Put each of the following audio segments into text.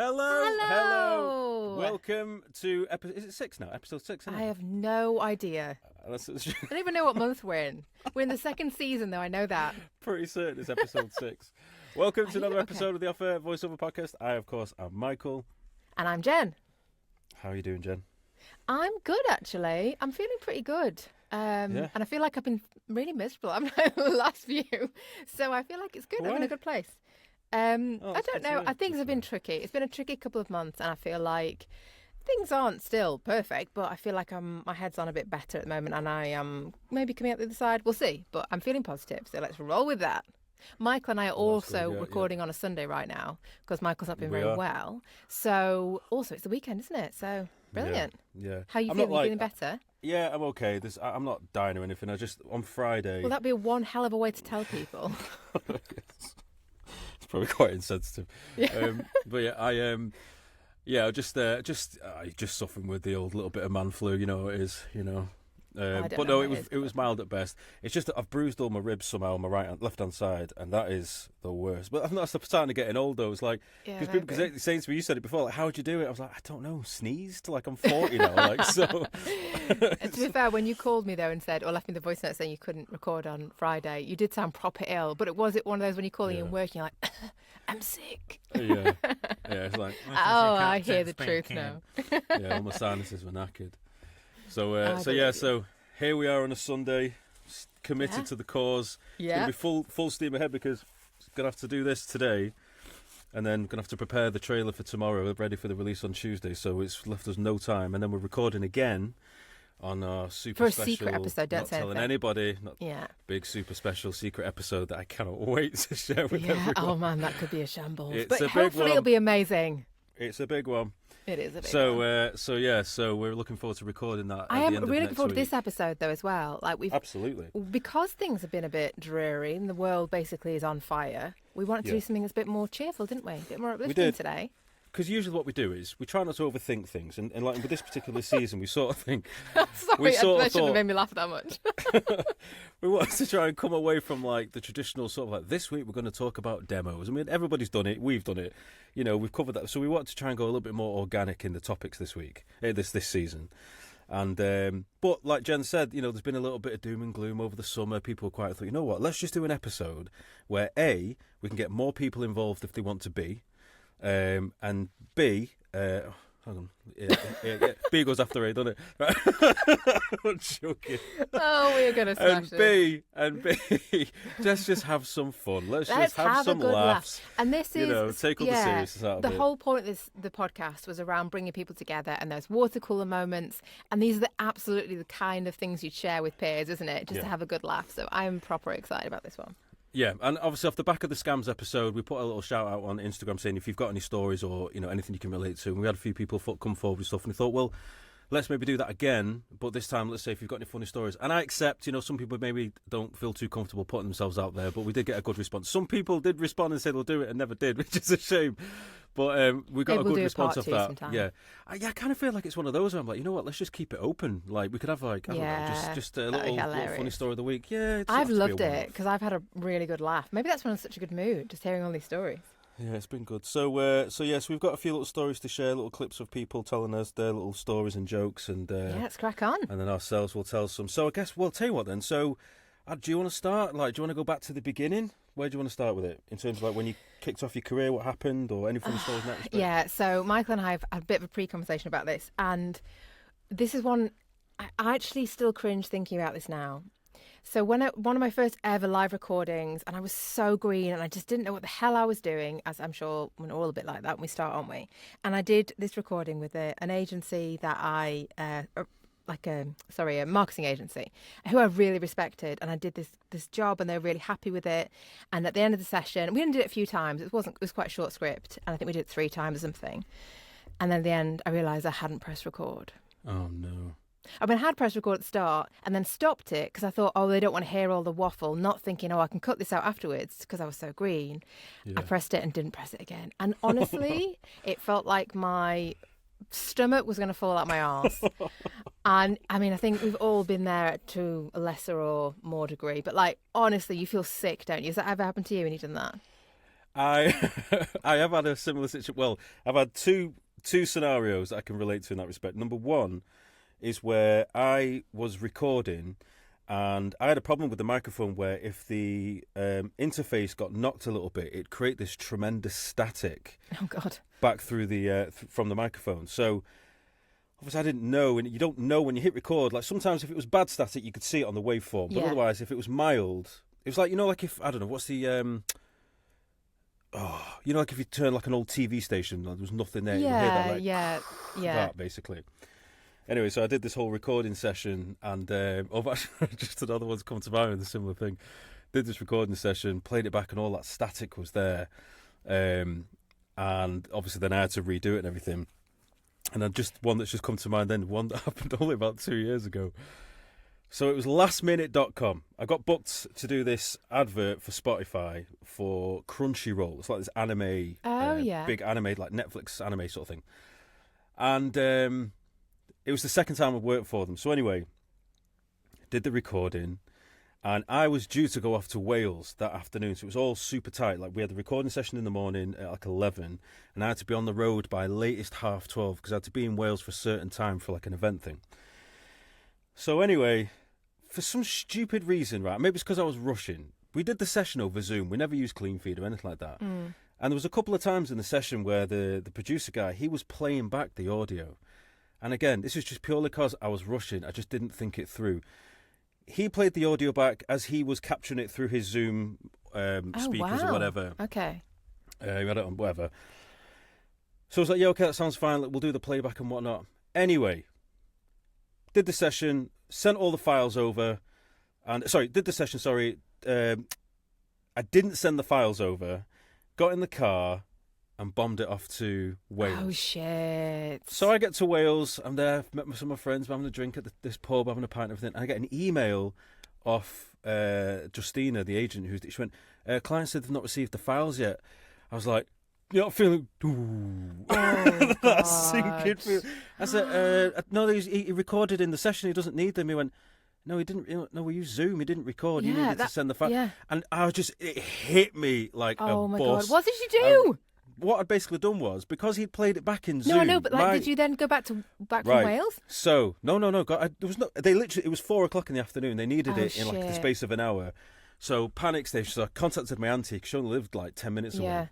Hello. Welcome to is it 6 now? Episode 6, isn't it? I have no idea. I don't even know what month we're in. We're in the second season, though. I know that. Pretty certain it's episode 6. Welcome to another episode of the Offer Voiceover podcast. I, of course, am Michael. And I'm Jen. How are you doing, Jen? I'm good, actually. I'm feeling pretty good. And I feel like I've been really miserable. I'm not the last few. So I feel like it's good. Why? I'm in a good place. I don't know. I think it's been tricky. It's been a tricky couple of months, and I feel like things aren't still perfect, but I feel like my head's on a bit better at the moment, and I am maybe coming out the other side. We'll see, but I'm feeling positive, so let's roll with that. Michael and I are also recording on a Sunday right now because Michael's not been very well. So also it's the weekend, isn't it? So brilliant. Yeah. How are you feeling? You feeling better? Yeah, I'm okay. I'm not dying or anything. I just on Friday. Well, that'd be one hell of a way to tell people. It's probably quite insensitive. Yeah. But yeah, I just suffering with the old little bit of man flu. You know how it is. You know. But no, it was mild at best. It's just that I've bruised all my ribs somehow on my left hand side, and that is the worst. But I'm not starting to getting old though. It's like because they're saying to me, you said it before, like how'd you do it? I was like, I don't know, sneezed. Like I'm 40 now, like so. To be fair, when you called me though and said or left me the voice note saying you couldn't record on Friday, you did sound proper ill. But was it one of those when you're calling in work, you're like, I'm sick. Yeah. It's like I hear the truth now. Yeah, all my sinuses were knackered. So here we are on a Sunday, committed to the cause. It's going to be full steam ahead because going to have to do this today, and then going to have to prepare the trailer for tomorrow, ready for the release on Tuesday. So it's left us no time, and then we're recording again on our super special, secret episode. Don't say telling anybody. Big super special secret episode that I cannot wait to share with everyone. Oh man, that could be a shambles. But hopefully it'll be amazing. It's a big one. It is a big one. So we're looking forward to recording that. I am really looking forward to this episode though as well. Like absolutely, because things have been a bit dreary and the world basically is on fire. We wanted to do something that's a bit more cheerful, didn't we? A bit more uplifting today. Because usually what we do is we try not to overthink things, and like with this particular season, we sort of think. Sorry, that shouldn't have made me laugh that much. We wanted to try and come away from like the traditional sort of like this week we're going to talk about demos. I mean, everybody's done it, we've done it, you know, we've covered that. So we wanted to try and go a little bit more organic in the topics this week, this season. And but like Jen said, you know, there's been a little bit of doom and gloom over the summer. People quite thought, you know what, let's just do an episode where A, we can get more people involved if they want to be. And B, hang on, B goes after A, doesn't it? I'm joking. Oh, we're gonna smash it. And B, let's just have some fun. Let's just have some laughs. And this is, take all the seriousness out of it. The whole point of the podcast was around bringing people together, and there's water cooler moments, and these are absolutely the kind of things you'd share with peers, isn't it? Just to have a good laugh. So I'm proper excited about this one. Yeah, and obviously off the back of the scams episode, we put a little shout out on Instagram saying if you've got any stories or anything you can relate to. And we had a few people come forward with stuff, and we thought, well, let's maybe do that again. But this time, let's say if you've got any funny stories. And I accept, some people maybe don't feel too comfortable putting themselves out there, but we did get a good response. Some people did respond and say they'll do it and never did, which is a shame. But we got a good response off that. Sometime. Yeah, I kind of feel like it's one of those where I'm like, you know what, let's just keep it open. Like we could have like, I don't know, just a little funny story of the week. Yeah, I've loved it because I've had a really good laugh. Maybe that's when I'm in such a good mood, just hearing all these stories. Yeah, it's been good. So we've got a few little stories to share, little clips of people telling us their little stories and jokes, and let's crack on. And then ourselves will tell some. So I guess we'll tell you what then. So, do you want to start? Like, do you want to go back to the beginning? Where do you want to start with it in terms of like when you kicked off your career, what happened, or any funny stories in that respect? Yeah. So Michael and I have had a bit of a pre-conversation about this, and this is one I actually still cringe thinking about this now. So one of my first ever live recordings, and I was so green and I just didn't know what the hell I was doing, as I'm sure we're all a bit like that when we start, aren't we? And I did this recording with an agency that a marketing agency who I really respected, and I did this job and they were really happy with it. And at the end of the session, we only did it a few times. It was quite a short script, and I think we did it 3 times or something. And then at the end, I realised I hadn't pressed record. Oh no. I had press record at the start and then stopped it because I thought, they don't want to hear all the waffle, not thinking, I can cut this out afterwards because I was so green. Yeah. I pressed it and didn't press it again. And honestly, it felt like my stomach was going to fall out my arse. And I mean, I think we've all been there to a lesser or more degree, but like, honestly, you feel sick, don't you? Has that ever happened to you when you've done that? I I have had a similar situation. Well, I've had two scenarios that I can relate to in that respect. Number one is where I was recording and I had a problem with the microphone where if the interface got knocked a little bit, it'd create this tremendous static. Oh, God. Back through the from the microphone. So obviously I didn't know, and you don't know when you hit record. Like sometimes if it was bad static, you could see it on the waveform. But otherwise, if it was mild, it was like, like if, I don't know, what's the... like if you turn like an old TV station, like, there was nothing there. Yeah, you hear that, yeah. That, basically. Anyway, so I did this whole recording session, and just another one's come to mind with a similar thing. Did this recording session, played it back, and all that static was there. And obviously then I had to redo it and everything. And then just one that's just come to mind then, one that happened only about 2 years ago. So it was lastminute.com. I got booked to do this advert for Spotify for Crunchyroll. It's like this anime, big anime, like Netflix anime sort of thing. And it was the second time I'd worked for them. So anyway, did the recording, and I was due to go off to Wales that afternoon. So it was all super tight. Like we had the recording session in the morning at like 11, and I had to be on the road by latest 12:30 because I had to be in Wales for a certain time for like an event thing. So anyway, for some stupid reason, right, maybe it's because I was rushing, we did the session over Zoom. We never used Clean Feed or anything like that. And there was a couple of times in the session where the producer guy, he was playing back the audio. And again, this was just purely because I was rushing. I just didn't think it through. He played the audio back as he was capturing it through his Zoom speakers or whatever. Okay. He had it on whatever. So I was like, yeah, okay, that sounds fine. We'll do the playback and whatnot. Anyway, did the session, sent all the files over. I didn't send the files over, got in the car and bombed it off to Wales. Oh, shit. So I get to Wales, I'm there, met some of my friends, we're having a drink at this pub, having a pint and everything, and I get an email off Justina, the agent, she went, client said they've not received the files yet. I was like, you're not feeling... That's sinking through. I said, no, he recorded in the session, he doesn't need them. He went, no, he didn't. No, we used Zoom. He didn't record. He needed to send the file. Yeah. And it hit me like a bus. Oh my God! What did you do? What I'd basically done was, because he'd played it back in Zoom. No, but did you then go back from Wales? So no. God, there was no. They literally, it was 4:00 in the afternoon. They needed it in like the space of an hour. So panic station. So I contacted my auntie because she only lived like 10 minutes away. Yeah.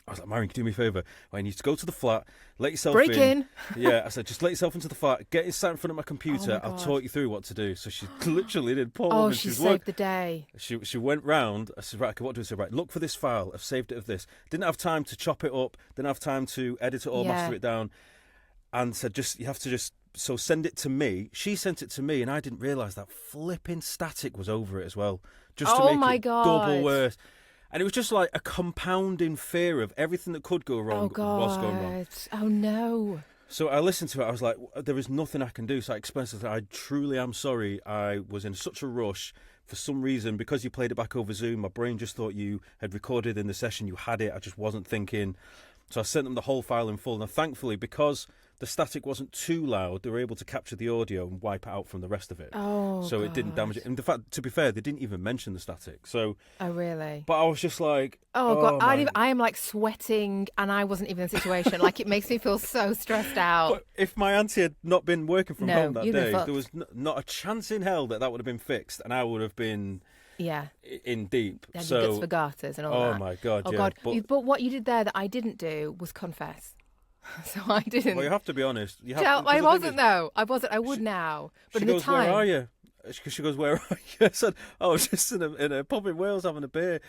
I was like, Marion, can you do me a favour? I need to go to the flat, let yourself Break in. Yeah, I said, just let yourself into the flat, get sat in front of my computer, I'll talk you through what to do. So she literally did. She saved the day. She went round. I said, right, okay, what do I say? Right, look for this file. I've saved it of this. Didn't have time to chop it up. Didn't have time to edit it or master it down. And said, so send it to me. She sent it to me, and I didn't realise that flipping static was over it as well. Just to make it double worse. And it was just like a compounding fear of everything that could go wrong was going wrong. Oh, no. So I listened to it. I was like, there is nothing I can do. So I explained to her, I truly am sorry. I was in such a rush for some reason. Because you played it back over Zoom, my brain just thought you had recorded in the session. You had it. I just wasn't thinking. So I sent them the whole file in full. Now, thankfully, because the static wasn't too loud, they were able to capture the audio and wipe it out from the rest of it. It didn't damage it. And in fact, to be fair, they didn't even mention the static. So. Oh, really? But I was just like, God, I am like sweating, and I wasn't even in the situation. Like, it makes me feel so stressed out. But if my auntie had not been working from home that day, there was not a chance in hell that would have been fixed, and I would have been. Yeah, in deep. Yeah, so guts for garters and all that. Oh my God! Oh God! But what you did there that I didn't do was confess. So I didn't. Well, you have to be honest. I wasn't though. I wasn't. I would now. But she in goes, the time, where are you? She goes, where are you? I said, I was just in a pub in Wales having a beer,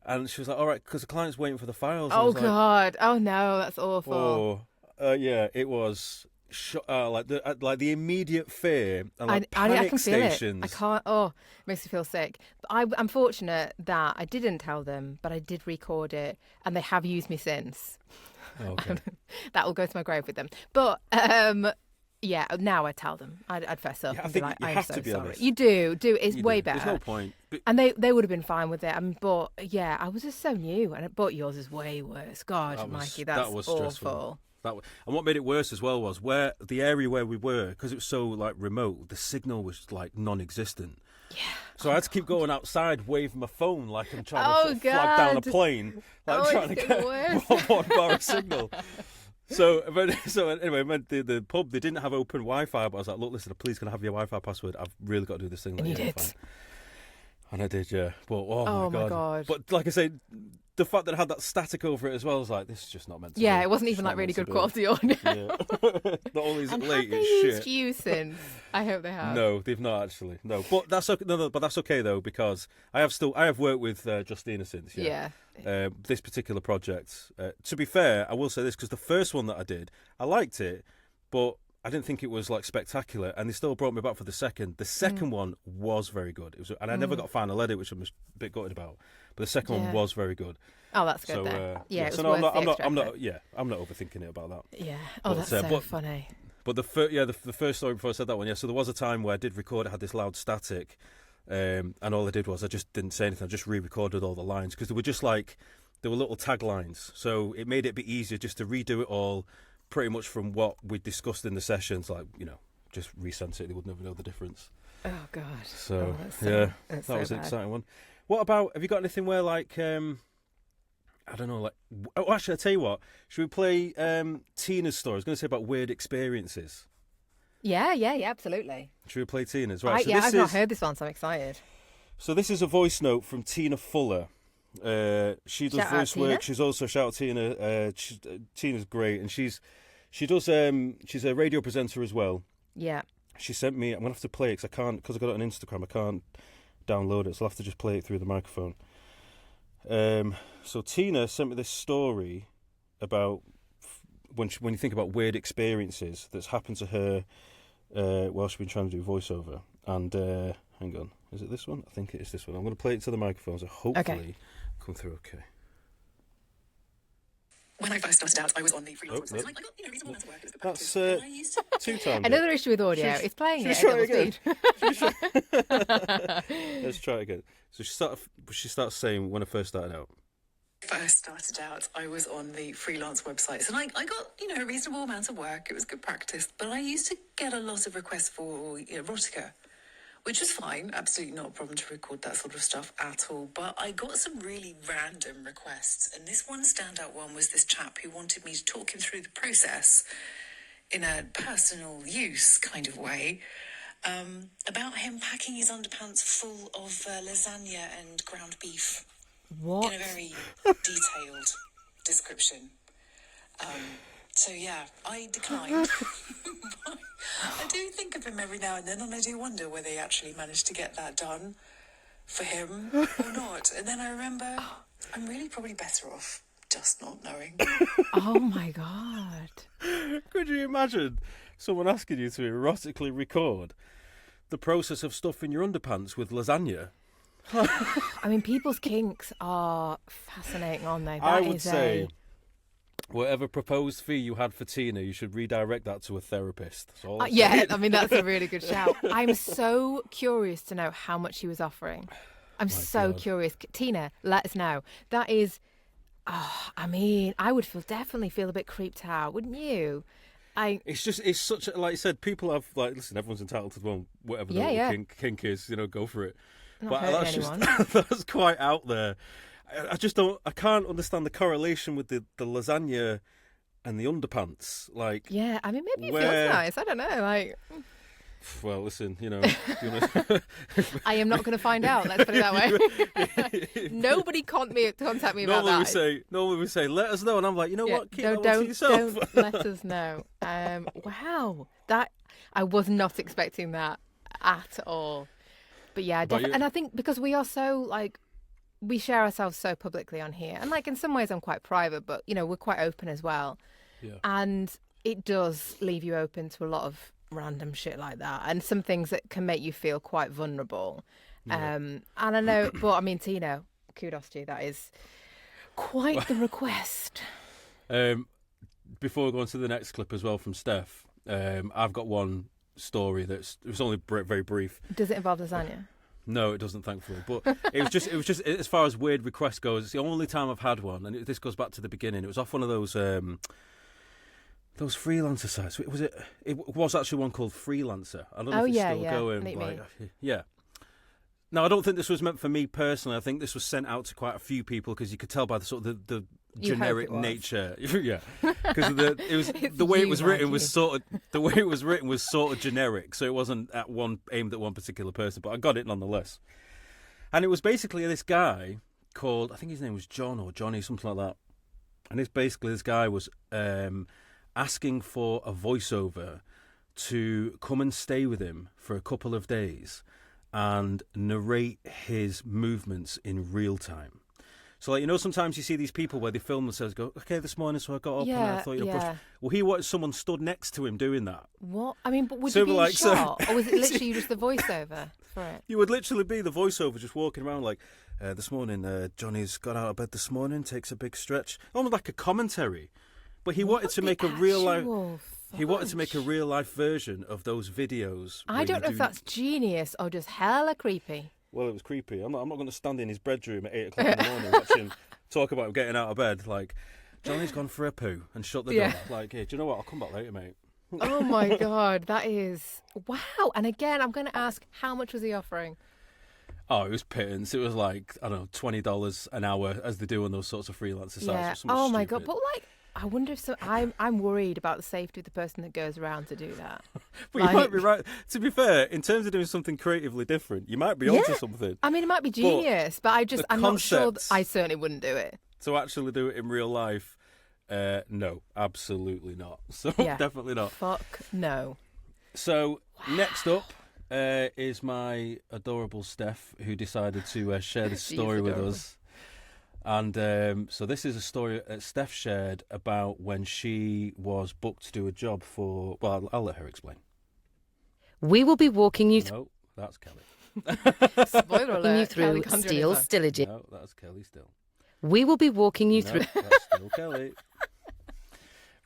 and she was like, all right, because the client's waiting for the files. Oh God! Oh no, that's awful. Yeah, it was. Like the immediate fear and like I panic can feel stations. It. I can't. Oh, it makes me feel sick. But I'm fortunate that I didn't tell them, but I did record it, and they have used me since. Okay. That will go to my grave with them. But yeah, now I tell them. I'd fess up. Yeah, I think like, you have to be sorry. honest. You do. It's way better. There's no point. And they would have been fine with it. But yeah, I was just so new, but yours is way worse. God, Mikey, that's awful. Stressful. And what made it worse as well was where the area where we were, because it was so like remote, the signal was like non-existent. Yeah. So I had to keep going outside, waving my phone like I'm trying to Oh, sort of flag down a God. plane, like trying to it's get worse. one bar of signal. So anyway, the pub, they didn't have open Wi-Fi, but I was like, look, listen, please can I have your Wi-Fi password? I've really got to do this thing. And you did. Fine. And I did, yeah. But Oh my God. But like I say, the fact that it had that static over it as well was like, this is just not meant to be. Yeah, it wasn't even like really good quality audio. Yeah. Not only is it And late, have they it's used shit. you since? I hope they have. No, they've not actually. No, but that's okay. No, but that's okay though, because I have worked with Justina since. Yeah. This particular project. To be fair, I will say this, because the first one that I did, I liked it, but I didn't think it was like spectacular, and they still brought me back for the second. The second one was very good. It was, and I never got final edit, which I'm a bit gutted about. But the second one was very good. Oh, that's good. So, then. yeah. It was So no, worth I'm not. the I'm not. extra Yeah, I'm not overthinking it about that. effort. Yeah. Oh, But, that's so funny. But the first story before I said that one, yeah. So there was a time where I did record. It had this loud static, and all I did was I just didn't say anything. I just re-recorded all the lines, because they were just like, they were little taglines. So it made it a bit easier just to redo it all, pretty much from what we discussed in the sessions. Like, just resense it. They would never know the difference. Oh God. So that's that was so an bad. exciting one. What about? Have you got anything where like? I don't know, like... Oh, actually, I'll tell you what. Should we play Tina's story? I was going to say about weird experiences. Yeah, absolutely. Should we play Tina's? Right, I've not heard this one, so I'm excited. So this is a voice note from Tina Fuller. She does Shout out voice Tina. work. She's also... Shout out Tina. Tina's great. And she does... she's a radio presenter as well. Yeah. She sent me... I'm going to have to play it, because I got it on Instagram. I can't download it, so I'll have to just play it through the microphone. So Tina sent me this story about when you think about weird experiences that's happened to her while she's been trying to do voiceover. And hang on, is it this one? I think it is this one. I'm going to play it to the microphone, so hopefully come through okay. When I first started out, I was on the freelance website. I got, reasonable amount of work. It was good That's practice. And I used to... 2 times. Another issue with audio. It's playing it should at we double try speed. Let's try it again. So she starts saying when I first started out. First started out, I was on the freelance websites, and I got, a reasonable amount of work. It was good practice, but I used to get a lot of requests for erotica, which was fine, absolutely not a problem to record that sort of stuff at all. But I got some really random requests, and this one standout one was this chap who wanted me to talk him through the process in a personal use kind of way, about him packing his underpants full of lasagna and ground beef. What? In a very detailed description. So yeah, I declined. I do think of him every now and then, and I do wonder whether he actually managed to get that done for him or not. And then I remember, I'm really probably better off just not knowing. Oh my God. Could you imagine someone asking you to erotically record the process of stuffing your underpants with lasagna? I mean, people's kinks are fascinating, aren't they? I would say whatever proposed fee you had for Tina, you should redirect that to a therapist. That's all I'm saying. I mean, that's a really good shout. I'm so curious to know how much she was offering. I'm so curious. Tina, let us know. That is, I mean, I would definitely feel a bit creeped out, wouldn't you? It's such a, like you said, people have, like, listen, everyone's entitled to one, whatever their kink is, go for it. Not hurting anyone. That's quite out there. I can't understand the correlation with the lasagna and the underpants. Like, yeah, I mean, maybe it feels nice. I don't know. Like, well, listen, I am not going to find out. Let's put it that way. Nobody contact me about that. Normally we say, let us know, and I'm like, what? Keep that one to yourself. Don't let us know. Wow, that I was not expecting that at all. But yeah, and I think because we are so, like, we share ourselves so publicly on here, and like in some ways I'm quite private, but we're quite open as well. Yeah. And it does leave you open to a lot of random shit like that, and some things that can make you feel quite vulnerable. Yeah. And I know, but I mean, Tina, kudos to you. That is quite the request. Before we go on to the next clip as well from Steph, I've got one story it was only very brief. Does it involve lasagna? No, it doesn't, thankfully. But it was just as far as weird requests goes, it's the only time I've had one, and this goes back to the beginning. It was off one of those freelancer sites. It was actually one called Freelancer. I don't know if it's still going. Yeah. Now, I don't think this was meant for me personally. I think this was sent out to quite a few people because you could tell by the sort of the generic nature. Yeah, because the way it was written was sort of generic, so it wasn't aimed at one particular person. But I got it nonetheless. And it was basically this guy called, I think his name was John or Johnny, something like that. And it's basically this guy was asking for a voiceover to come and stay with him for a couple of days and narrate his movements in real time. So, like, sometimes you see these people where they film themselves, go, okay, this morning, so I got up and I thought, brush. Well, he wanted someone stood next to him doing that. What? I mean, but would you be in shot? Or was it literally just the voiceover for it? You would literally be the voiceover just walking around like, this morning, Johnny's got out of bed this morning, takes a big stretch. Almost like a commentary. But he wanted to make a real life... He wanted to make a real-life version of those videos. I don't know if that's genius or just hella creepy. Well, it was creepy. I'm not going to stand in his bedroom at 8 o'clock in the morning watching talk about him getting out of bed. Like, Johnny's gone for a poo and shut the door. Like, hey, do you know what? I'll come back later, mate. Oh, my God. That is... Wow. And again, I'm going to ask, how much was he offering? Oh, it was pittance. It was like, I don't know, $20 an hour as they do on those sorts of freelancer sites. Yeah. Oh, my God. But, like... I wonder if I'm worried about the safety of the person that goes around to do that. But you might be right. To be fair, in terms of doing something creatively different, you might be onto something. I mean, it might be genius, but I'm not sure. I certainly wouldn't do it. To actually do it in real life, no, absolutely not. So definitely not. Fuck no. So next up is my adorable Steph, who decided to share this story with us. And so this is a story that Steph shared about when she was booked to do a job for... Well, I'll let her explain. We will be walking you through... No, that's Kelly. Spoiler alert. You through Steel Stillages. No, that's Kelly still. We will be walking you through... That's still Kelly.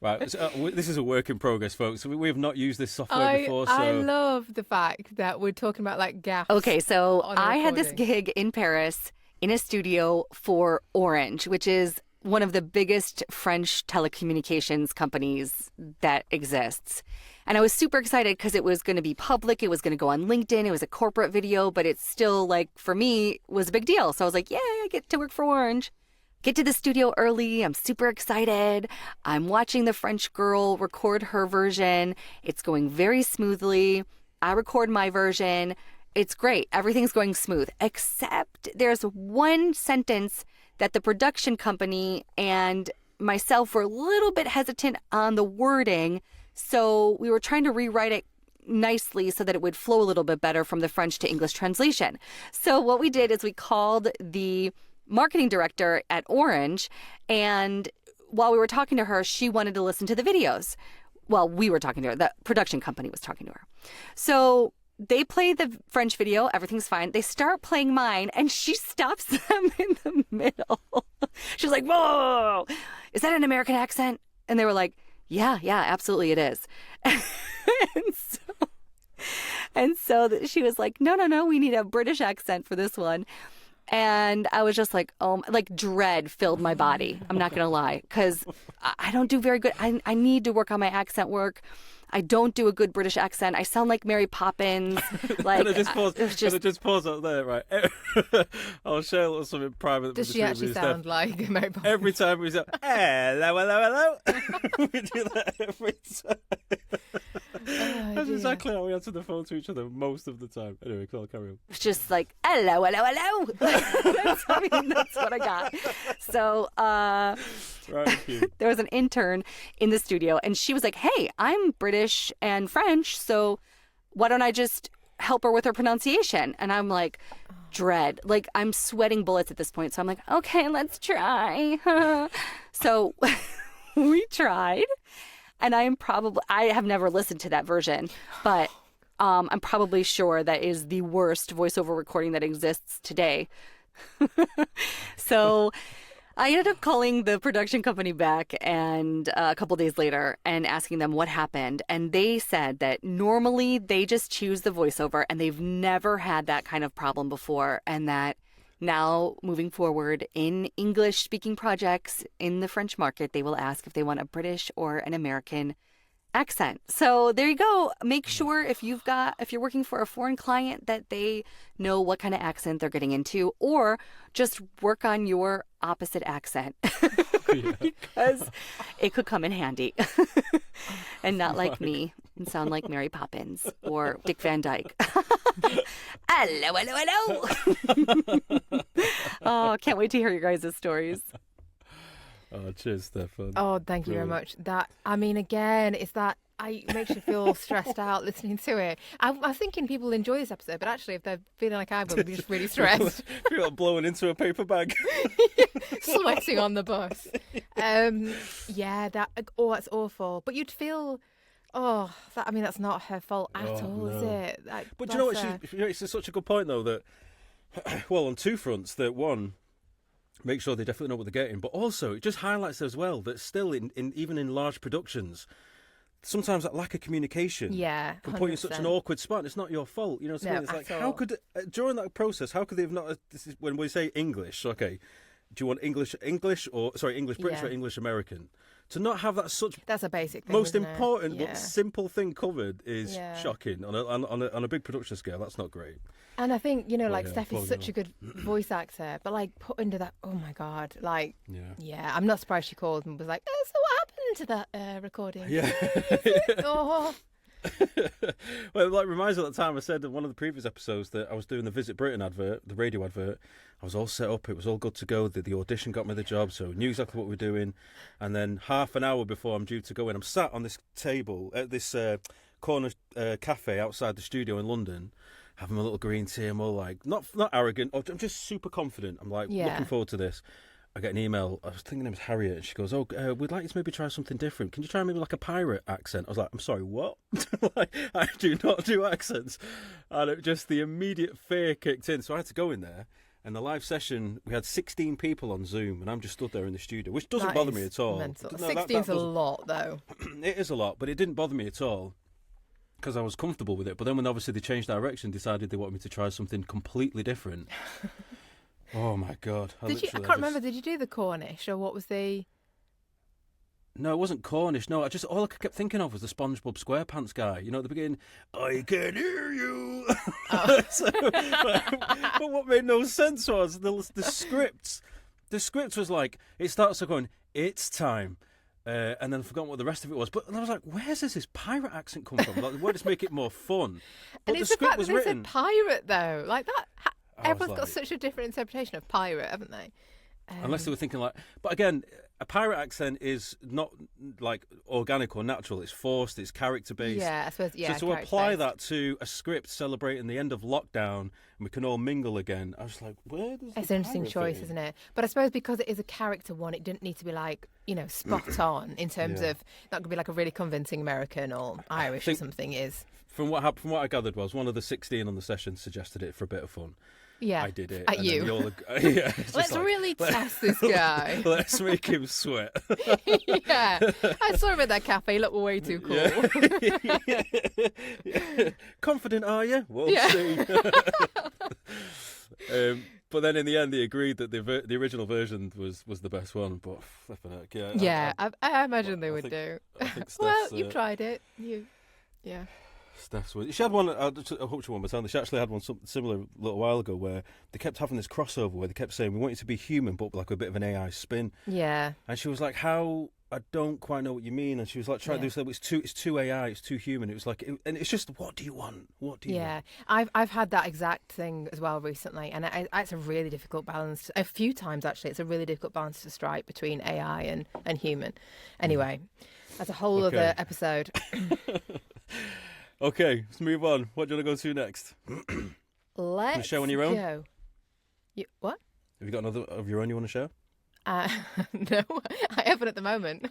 Right, so, this is a work in progress, folks. We have not used this software before, so... I love the fact that we're talking about, like, gaps. Okay, so I had this gig in Paris... in a studio for Orange, which is one of the biggest French telecommunications companies that exists. And I was super excited because it was going to be public. It was going to go on LinkedIn. It was a corporate video, but it's still, like, for me, was a big deal. So I was like, yay, I get to work for Orange. Get to the studio early. I'm super excited. I'm watching the French girl record her version. It's going very smoothly. I record my version. It's great. Everything's going smooth, except there's one sentence that the production company and myself were a little bit hesitant on the wording. So we were trying to rewrite it nicely so that it would flow a little bit better from the French to English translation. So what we did is we called the marketing director at Orange, and while we were talking to her, she wanted to listen to the videos. Well, we were talking to her. The production company was talking to her. So they play the French video. Everything's fine. They start playing mine, and she stops them in the middle. She's like, whoa, is that an American accent? And they were like, yeah, absolutely it is. and so she was like, no, we need a British accent for this one. And I was just like, oh, like dread filled my body. I'm not going to lie, because I don't do very good. I need to work on my accent work. I don't do a good British accent. I sound like Mary Poppins. Like, Can I just pause up there, right? I'll share a little something private. Does she actually sound like Mary Poppins? Every time we say, hello. We do that every time. That's exactly how we answer the phone to each other most of the time. Anyway, I'll carry on. It's just like, hello. That's what I got. So there was an intern in the studio, and she was like, hey, I'm British and French, so why don't I just help her with her pronunciation? And I'm like, dread. Like, I'm sweating bullets at this point. So I'm like, okay, let's try. So we tried. And I have never listened to that version, but I'm probably sure that is the worst voiceover recording that exists today. So I ended up calling the production company back and a couple days later and asking them what happened. And they said that normally they just choose the voiceover and they've never had that kind of problem before. And that now moving forward in English speaking projects in the French market, they will ask if they want a British or an American accent. So there you go. Make sure if you're working for a foreign client that they know what kind of accent they're getting into, or just work on your opposite accent because it could come in handy and not like me and sound like Mary Poppins or Dick Van Dyke. Hello, hello, hello. Oh, can't wait to hear your guys' stories. Oh, cheers, Steph. Oh, thank you very much. That, I mean, again, it's that it makes you feel stressed out listening to it. I was thinking people enjoy this episode, but actually, if they're feeling like I will, be just really stressed. Feel like blowing into a paper bag. Sweating on the bus. Yeah, that's awful. But you'd feel, that's not her fault at all, is it? Like, but do you know what? It's such a good point, though, that, well, on two fronts, that one, make sure they definitely know what they're getting, but also it just highlights as well that still, even in large productions, sometimes that lack of communication can put you in such an awkward spot. And it's not your fault, you know. What I mean? It's like, how could during that process, how could they have not? This is when we say English. Okay, do you want English British or English American? To not have that that's a basic thing, most important but simple thing covered is shocking on a big production scale. That's not great. And I think, Steph is such a good voice actor, but put into that, oh my God, I'm not surprised she called and was like, so what happened to that recording? Yeah. Oh. Well, it reminds me of that time I said in one of the previous episodes that I was doing the Visit Britain advert, the radio advert. I was all set up, it was all good to go. The audition got me the job, so I knew exactly what we were doing. And then half an hour before I'm due to go in, I'm sat on this table at this corner cafe outside the studio in London, having a little green tea. I'm all like, not arrogant, I'm just super confident. I'm like, looking forward to this. I get an email. I was thinking her name was Harriet. And she goes, we'd like you to maybe try something different. Can you try maybe like a pirate accent? I was like, I'm sorry, what? I do not do accents. And just the immediate fear kicked in. So I had to go in there. And the live session, we had 16 people on Zoom. And I'm just stood there in the studio, which doesn't bother me at all. Mental. 16's a lot, though. It is a lot, but it didn't bother me at all. Because I was comfortable with it. But then when obviously they changed direction, decided they wanted me to try something completely different. Oh my God! I can't remember. Did you do the Cornish or what was the? No, it wasn't Cornish. No, all I kept thinking of was the SpongeBob SquarePants guy. You know, at the beginning, I can hear you. Oh. But what made no sense was the script. The script was like, it starts going, it's time. And then I forgot what the rest of it was. But I was like, where's this pirate accent come from? Like, where does make it more fun? But and it's the fact that they said pirate, though. Like that. Everyone's got such a different interpretation of pirate, haven't they? Unless they were thinking but again, a pirate accent is not like organic or natural. It's forced. It's character based. Yeah, I suppose. Yeah. So to apply that to a script celebrating the end of lockdown and we can all mingle again, I was like, where does it's an interesting choice, isn't it? But I suppose because it is a character one, it didn't need to be spot on in terms of not going to be like a really convincing American or Irish or something. Is from what I gathered was one of the 16 on the session suggested it for a bit of fun. Yeah, I did it. At you. Let's really test this guy. Let's make him sweat. Yeah. I saw him at that cafe. He looked way too cool. Yeah. Confident, are you? We'll see. But then in the end, they agreed that the original version was the best one. But flipping heck, I imagine they would do. I think well, you've tried it. Steph's one. She had one. I hope she won my time. She actually had one similar a little while ago where they kept having this crossover where they kept saying we want you to be human, but like a bit of an AI spin. Yeah. And she was like, "How? I don't quite know what you mean." And she was like, "Trying to do so. It's too AI. It's too human." It was like, and it's just, what do you want? What do you want? I've had that exact thing as well recently, and it's a really difficult balance. A few times actually, it's a really difficult balance to strike between AI and human. Anyway, that's a whole other episode. Okay, let's move on. What do you want to go to next? Let's show on your own? Go. What? Have you got another of your own you want to share? No, I haven't at the moment.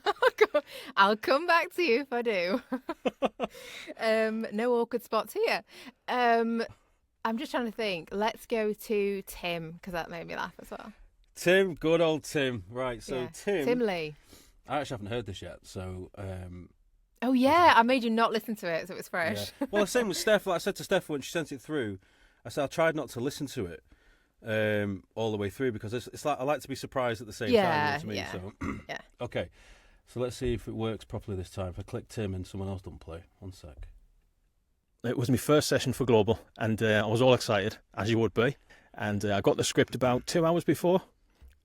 I'll come back to you if I do. No awkward spots here. I'm just trying to think. Let's go to Tim, because that made me laugh as well. Tim, good old Tim. Right, so Tim Lee. I actually haven't heard this yet, so... Oh, yeah, I made you not listen to it, so it was fresh. Yeah. Well, the same with Steph. Like I said to Steph when she sent it through, I said I tried not to listen to it all the way through because it's like I like to be surprised at the same time. You know what I mean? So, yeah. Okay. So let's see if it works properly this time. If I click Tim and someone else doesn't play. 1 sec. It was my first session for Global, and I was all excited, as you would be. And I got the script about 2 hours before,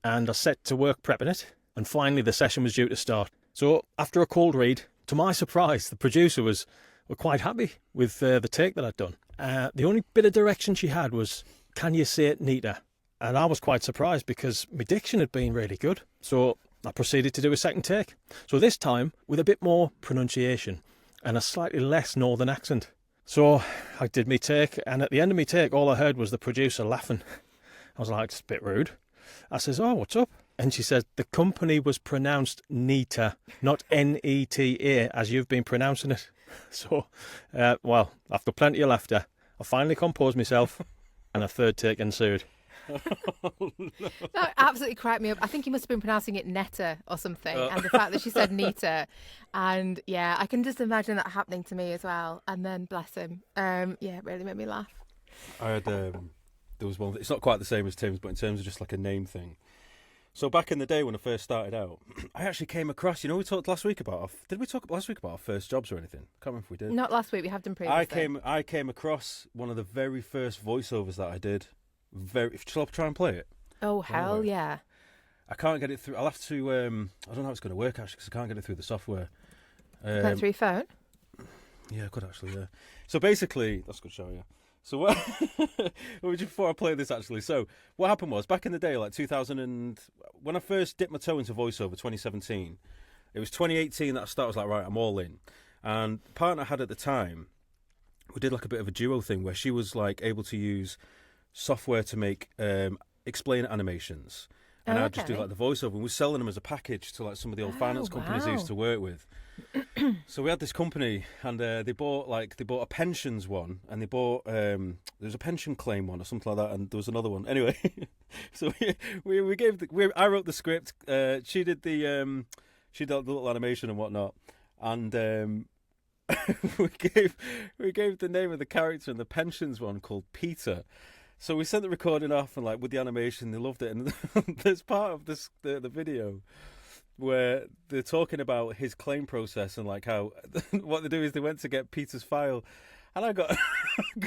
and I set to work prepping it. And finally, the session was due to start. So after a cold read, to my surprise, the producer were quite happy with the take that I'd done. The only bit of direction she had was, can you say it neater? And I was quite surprised because my diction had been really good. So I proceeded to do a second take. So this time with a bit more pronunciation and a slightly less northern accent. So I did me take, and at the end of me take, all I heard was the producer laughing. I was like, it's a bit rude. I says, oh, what's up? And she said, the company was pronounced Neta, not Neta, as you've been pronouncing it. So, well, after plenty of laughter, I finally composed myself, and a third take ensued. That absolutely cracked me up. I think he must have been pronouncing it Netta or something, and the fact that she said Neta, and yeah, I can just imagine that happening to me as well. And then bless him, yeah, it really made me laugh. I had there was one. It's not quite the same as Tim's, but in terms of just like a name thing. So back in the day when I first started out, I actually came across. You know, we talked last week about. Did we talk last week about our first jobs or anything? I can't remember if we did. Not last week. We have done previously. I came across one of the very first voiceovers that I did. Shall I try and play it? Oh, hell yeah. I can't get it through. I'll have to, I don't know how it's going to work actually, because I can't get it through the software. Go through your phone? Yeah, I could actually, yeah. So basically, that's a good show, yeah. So what, before I play this actually, so what happened was, back in the day, like 2000 when I first dipped my toe into voiceover, 2017, it was 2018 that I started, I was like, right, I'm all in. And the partner I had at the time, we did like a bit of a duo thing where she was like able to use software to make explain animations, and I'd just do like the voiceover, and we're selling them as a package to like some of the old finance companies I used to work with. So we had this company, and they bought a pensions one, and they bought there was a pension claim one or something like that, and there was another one. Anyway, so I wrote the script, she did the little animation and whatnot, and we gave the name of the character in the pensions one called Peter. So we sent the recording off, and like with the animation, they loved it. And there's part of the video where they're talking about his claim process and like how what they do is they went to get Peter's file, and I got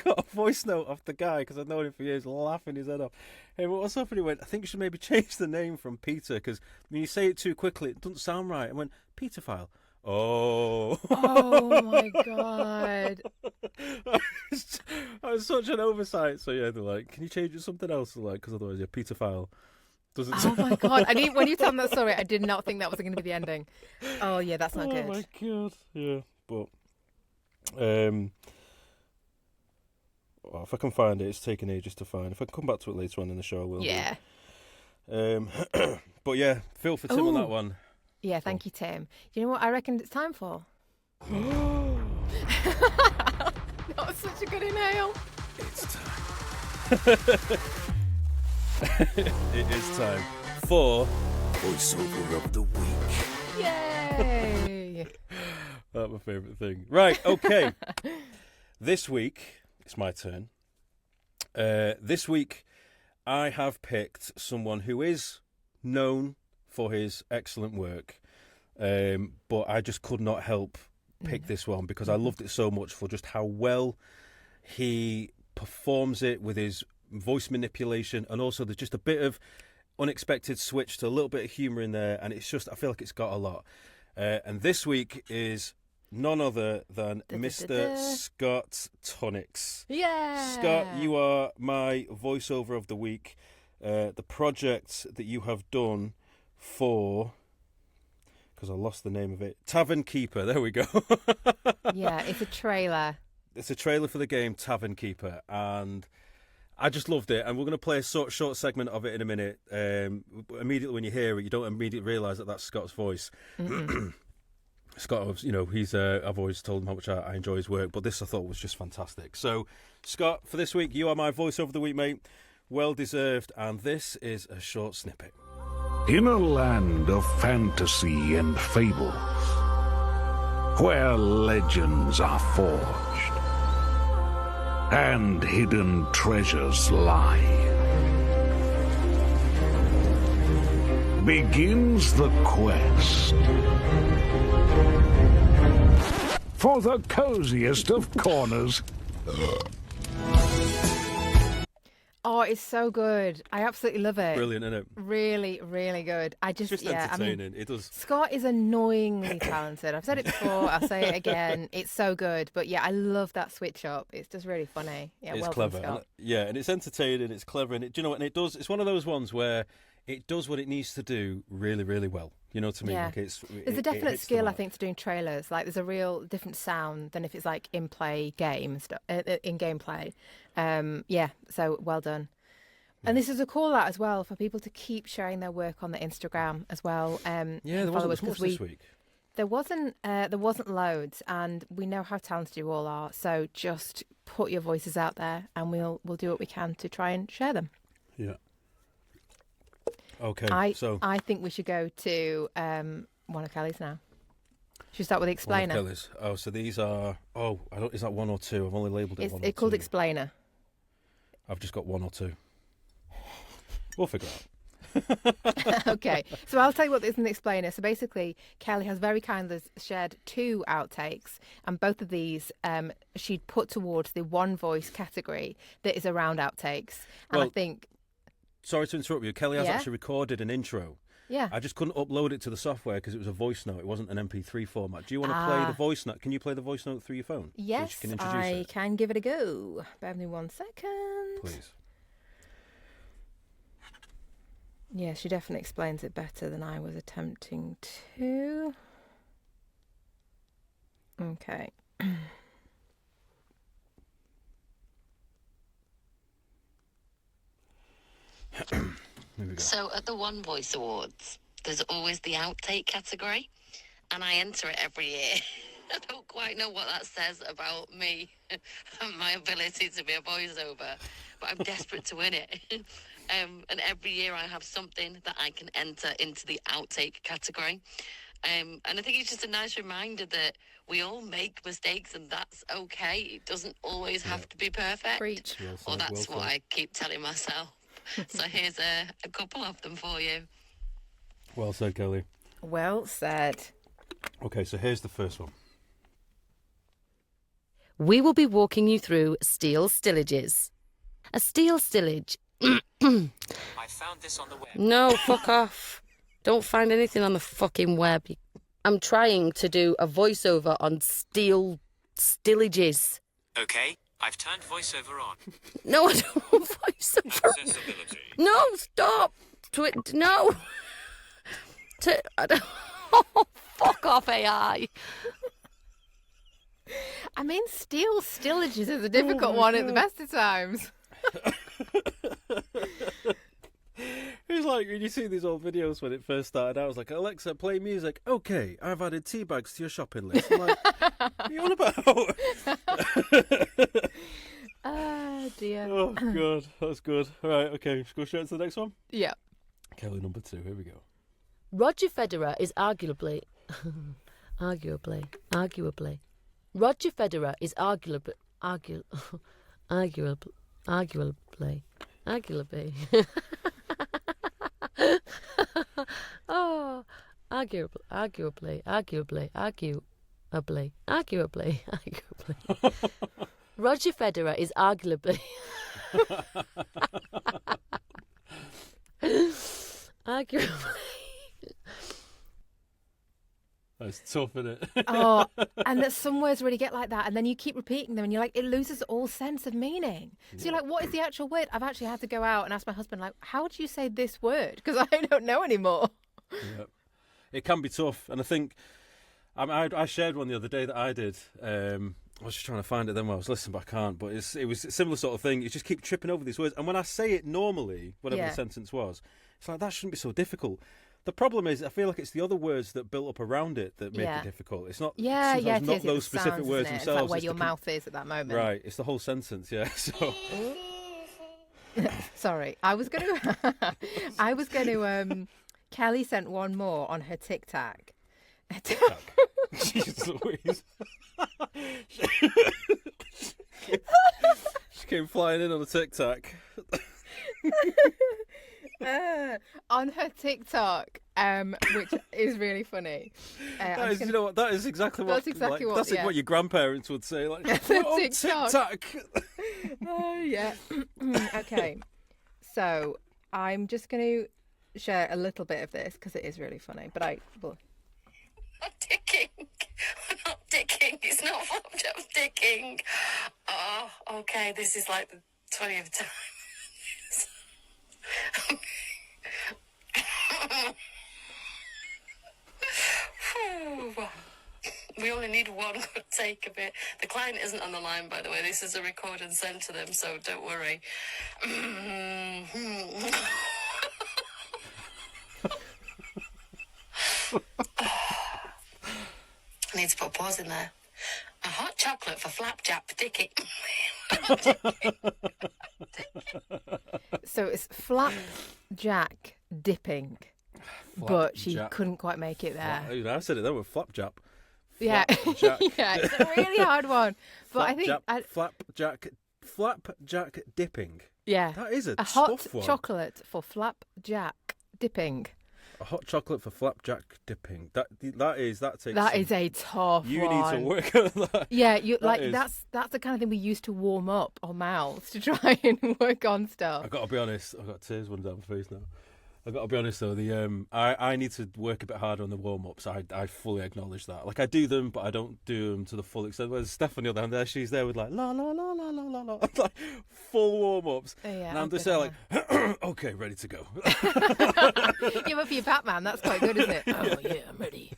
got a voice note off the guy because I've known him for years, laughing his head off. Hey, what's up? And he went, I think you should maybe change the name from Peter because when you say it too quickly, it doesn't sound right. I went, Peter file. Oh my god! I was such an oversight. So yeah, they're like, "Can you change it to something else?" They're like, because otherwise, your Peter file doesn't. Oh my god! When you told me that story, I did not think that was going to be the ending. Oh yeah, that's not good. Oh my god! Yeah, but well, if I can find it, it's taken ages to find. If I can come back to it later on in the show, I will. Yeah. But yeah, feel for Tim on that one. Yeah, thank you, Tim. You know what I reckon it's time for? That was such a good inhale. It's time. It is time for Voiceover of the Week. Yay! That's my favourite thing. Right, okay. This week, it's my turn. This week, I have picked someone who is known for his excellent work, but I just could not help pick this one because I loved it so much for just how well he performs it with his voice manipulation, and also there's just a bit of unexpected switch to a little bit of humour in there, and it's just, I feel like it's got a lot. And this week is none other than Mr. Scott Tonix. Yeah! Scott, you are my voiceover of the week. The project that you have done for, because I lost the name of it, Tavern Keeper. There we go. Yeah, it's a trailer. It's a trailer for the game Tavern Keeper, and I just loved it. And we're going to play a short segment of it in a minute. Immediately when you hear it, you don't immediately realise that that's Scott's voice. Scott, you know, I've always told him how much I enjoy his work, but this I thought was just fantastic. So, Scott, for this week, you are my voiceover of the week, mate. Well deserved, and this is a short snippet. In a land of fantasy and fables, where legends are forged and hidden treasures lie, begins the quest for the coziest of corners. Oh, it's so good. I absolutely love it. Brilliant, isn't it? Really, really good. It's just entertaining. It does. Scott is annoyingly talented. I've said it before. I'll say it again. It's so good. But yeah, I love that switch up. It's just really funny. Yeah, It's well clever. done, Scott. And it's entertaining. It's clever, and do you know what? And it does. It's one of those ones where it does what it needs to do really, really well. You know what I mean? Yeah. Like There's a definite skill, I think, to doing trailers. Like, there's a real different sound than if it's like in-play game stuff, in gameplay. Yeah, so well done. And this is a call out as well for people to keep sharing their work on the Instagram as well. There wasn't much this week. There wasn't loads, and we know how talented you all are. So just put your voices out there, and we'll do what we can to try and share them. Yeah. Okay. I think we should go to one of Kelly's now. Should we start with the explainer? One of Kelly's. Oh, so these are. Oh, is that one or two? I've only labelled it one or two. It's called explainer. I've just got one or two. We'll figure it out. Okay, so I'll tell you what is in the explainer. So basically, Kelly has very kindly shared 2 outtakes, and both of these she'd put towards the one voice category that is around outtakes. And I think. Sorry to interrupt you. Kelly has actually recorded an intro. Yeah. I just couldn't upload it to the software because it was a voice note. It wasn't an MP3 format. Do you want to play the voice note? Can you play the voice note through your phone? Yes, so you can introduce it? can give it a go. Bear with me 1 second. Please. Yeah, she definitely explains it better than I was attempting to. Okay. So at the One Voice Awards, there's always the outtake category, and I enter it every year. I don't quite know what that says about me and my ability to be a voiceover, but I'm desperate to win it. And every year I have something that I can enter into the outtake category. And I think it's just a nice reminder that we all make mistakes, and that's okay. It doesn't always have to be perfect. Preach. Or that's what I keep telling myself. So here's a couple of them for you. Well said, Kelly. Well said. Okay, so here's the first one. We will be walking you through steel stillages. A steel stillage. I found this on the web. No, fuck off. Don't find anything on the fucking web. I'm trying to do a voiceover on steel stillages. Okay, I've turned voiceover on. No, I don't want voiceover. Accessibility. No, stop. No. I don't... Oh, fuck off, AI. I mean, steel stillages is a difficult one at the best of times. It's like when you see these old videos when it first started out, I was like, Alexa, play music. Okay, I've added tea bags to your shopping list. I'm like, what are you on about? Oh, dear. Oh, God, that's good. All right, okay, let's go straight to the next one. Yeah. Kelly number 2, here we go. Roger Federer is arguably. Roger Federer is arguably. Oh, arguably. Roger Federer is arguably. Arguably. That's tough, isn't it? Oh, and that some words really get like that, and then you keep repeating them, and you're like, it loses all sense of meaning. So you're like, what is the actual word? I've actually had to go out and ask my husband, like, how do you say this word? Because I don't know anymore. Yeah. It can be tough, and I think I shared one the other day that I did. I was just trying to find it then while I was listening, but I can't. But it was a similar sort of thing. You just keep tripping over these words, and when I say it normally, whatever the sentence was, it's like, that shouldn't be so difficult. The problem is, I feel like it's the other words that built up around it that make it difficult. It's not not those specific words themselves. It's like where your mouth is at that moment. Right, it's the whole sentence, yeah. So, sorry, I was going to. Kelly sent one more on her TikTok. TikTok. Jesus Louise. She came flying in on a TikTok. On her TikTok, which is really funny. That is, you know what? That is exactly what. That's exactly what. That's Yeah. what your grandparents would say. Like, TikTok. TikTok. Oh yeah. Okay. So I'm just going to share a little bit of this because it is really funny. But well, Not dicking. We're not dicking. It's not flapjack dicking. Oh, okay. This is like the 20th time. We only need one good take of it. The client isn't on the line, by the way. This is a record and send to them, so don't worry. I need to put a pause in there. A hot chocolate for flapjack dicky. so it's flapjack dipping, but she couldn't quite make it there. I said it there with flapjack. Yeah, Flapjack. yeah, it's a really hard one. But I think flapjack dipping. Yeah, that is a hot tough one. chocolate for flapjack dipping. A hot chocolate for flapjack dipping. That is a tough you one. need to work on that. Yeah, that's the kind of thing we use to warm up our mouths to try and work on stuff. I've got to be honest. I've got tears running down my face now. I've got to be honest though. I need to work a bit harder on the warm ups. I fully acknowledge that. Like I do them, but I don't do them to the full extent. Whereas Stephanie on the other hand, she's there with like la la la la la la la, like full warm ups. Oh, yeah, and I'm just there like, okay, ready to go. Yeah, but for your Batman, that's quite good, isn't it? Oh yeah, I'm ready.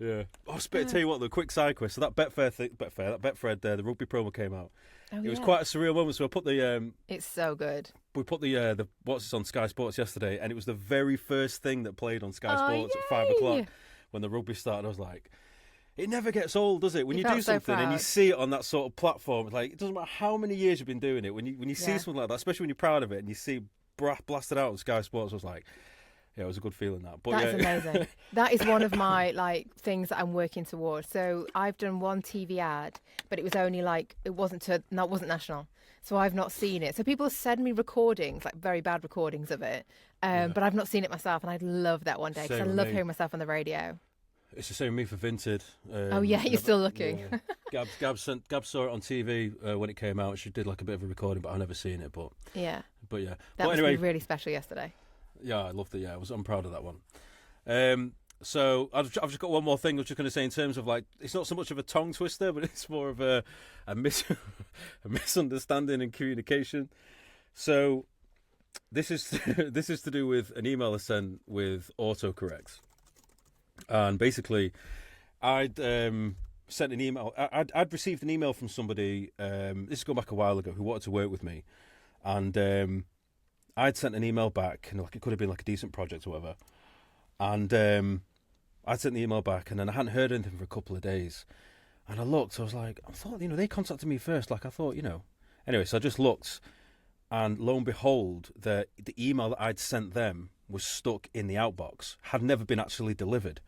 Yeah. Oh, I tell you what, the quick side quest. So that Betfred, the rugby promo came out. It was quite a surreal moment. So I put the it's so good. We put the what's this on Sky Sports yesterday, and it was the very first thing that played on Sky Sports at 5 o'clock when the rugby started. I was like, it never gets old, does it? When you do something and you see it on that sort of platform, it's like it doesn't matter how many years you've been doing it. When you see something like that, especially when you're proud of it, and you see blasted out on Sky Sports, I was like, yeah, it was a good feeling that. But That's amazing. That is one of my things that I'm working towards. So I've done one TV ad, but it was only it wasn't national. So I've not seen it. So people send me recordings, like very bad recordings of it, but I've not seen it myself, and I'd love that one day because I love hearing myself on the radio. It's the same with me for Vinted. Oh yeah, you're still looking. Yeah. Gab saw it on TV when it came out. She did like a bit of a recording, but I've never seen it. But yeah. That was really special yesterday. Yeah, I loved it. Yeah, I'm proud of that one. So I've just got one more thing I was just going to say in terms of it's not so much of a tongue twister, but it's more of a misunderstanding in communication. So this is to do with an email I sent with autocorrect, and basically I'd sent an email. I'd received an email from somebody. This is going back a while ago, who wanted to work with me, and I'd sent an email back, and it could have been a decent project or whatever. And I'd sent the email back, and then I hadn't heard anything for a couple of days. And I looked, I thought, they contacted me first. I thought, Anyway, so I just looked, and lo and behold, the email that I'd sent them was stuck in the outbox, had never been actually delivered.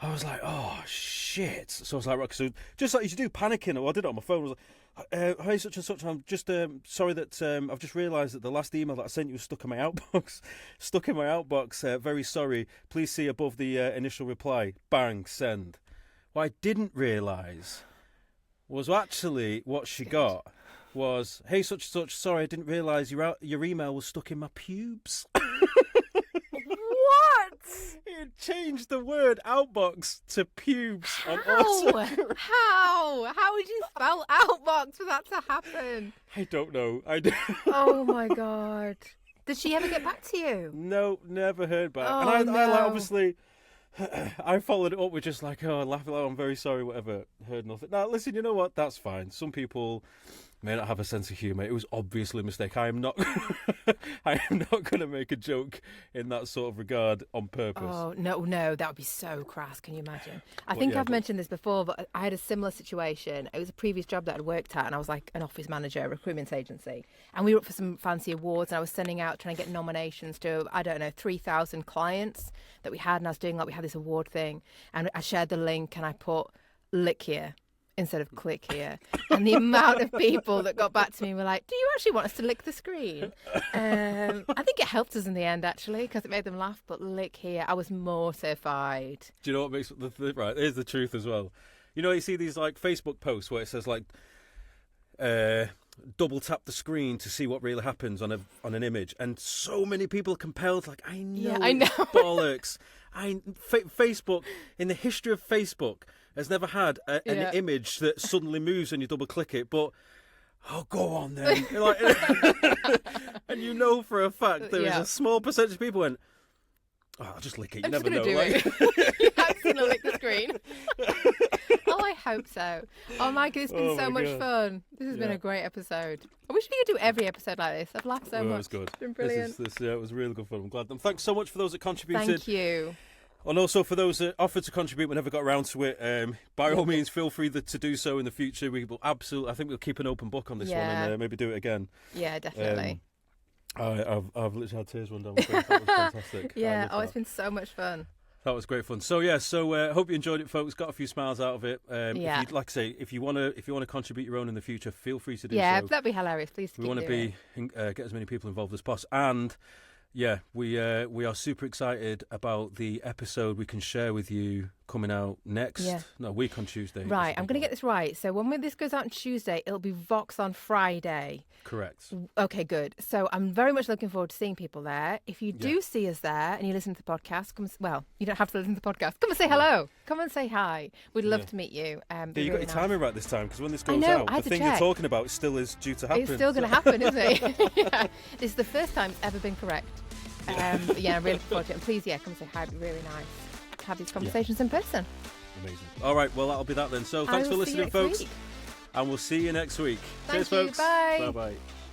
I was like, oh, shit. So I was like, right, so just like you should do, panicking. I did it on my phone. I was like, hi, such and such. I'm just sorry that I've just realised that the last email that I sent you was stuck in my outbox. Very sorry. Please see above the initial reply. Bang, send. What I didn't realise was actually what she got was, hey, such and such. Sorry, I didn't realise your email was stuck in my pubes. What? It changed the word outbox to pubes. How? How would you spell outbox for that to happen? I don't know. Oh my god! Did she ever get back to you? No, never heard back. Oh, and no. I obviously, I followed it up with just laughing. I'm very sorry. Whatever. Heard nothing. Now listen, you know what? That's fine. Some people may not have a sense of humour. It was obviously a mistake. I am not going to make a joke in that sort of regard on purpose. Oh no, that would be so crass. Can you imagine? I think I've mentioned this before, but I had a similar situation. It was a previous job that I'd worked at, and I was like an office manager, a recruitment agency, and we were up for some fancy awards, and I was sending out trying to get nominations to 3,000 clients that we had, and I was doing we had this award thing, and I shared the link, and I put lick here instead of click here. And the amount of people that got back to me were like, do you actually want us to lick the screen? I think it helped us in the end, actually, because it made them laugh. But lick here, I was mortified. Do you know what makes right? Here's the truth as well. You know, you see these like Facebook posts where it says like, double tap the screen to see what really happens on an image, and so many people are compelled. Like, I know bollocks. Facebook, in the history of Facebook, has never had an image that suddenly moves and you double click it, but go on then. Like, and you know for a fact there is a small percentage of people went, I'll just lick it. You never know. You're going to lick the screen. Oh, I hope so. Oh my God, it's been so much fun. This has been a great episode. I wish we could do every episode like this. I've laughed so much. It was good. It's been brilliant. It was really good fun. I'm glad. And thanks so much for those that contributed. Thank you. And also for those that offered to contribute but never got around to it, by all means, feel free to do so in the future. We will absolutely. I think we'll keep an open book on this one and maybe do it again. Yeah, definitely. I've literally had tears run down my face. That was fantastic. Yeah. It's been so much fun. That was great fun. So hope you enjoyed it, folks. Got a few smiles out of it. If like I say, if you want to contribute your own in the future, feel free to do so. Yeah, that'd be hilarious. Please. We want to get as many people involved as possible. And we are super excited about the episode we can share with you coming out next week on Tuesday. Right, I'm going to get this right. So when this goes out on Tuesday, it'll be Vox on Friday. Correct. Okay, good. So I'm very much looking forward to seeing people there. If you do see us there and you listen to the podcast, you don't have to listen to the podcast. Come and say hello. Come and say hi. We'd love to meet you. You got your timing right this time, because when this goes out, the thing you're talking about still is due to happen. It's still going to happen, isn't it? Yeah. This is the first time it's ever been correct. I'm really looking forward to it. And please, come and say hi. It'd be really nice to have these conversations in person. Amazing. All right, well, that'll be that then. So thanks for listening, folks. And we'll see you next week. Cheers, folks. Bye. Bye-bye.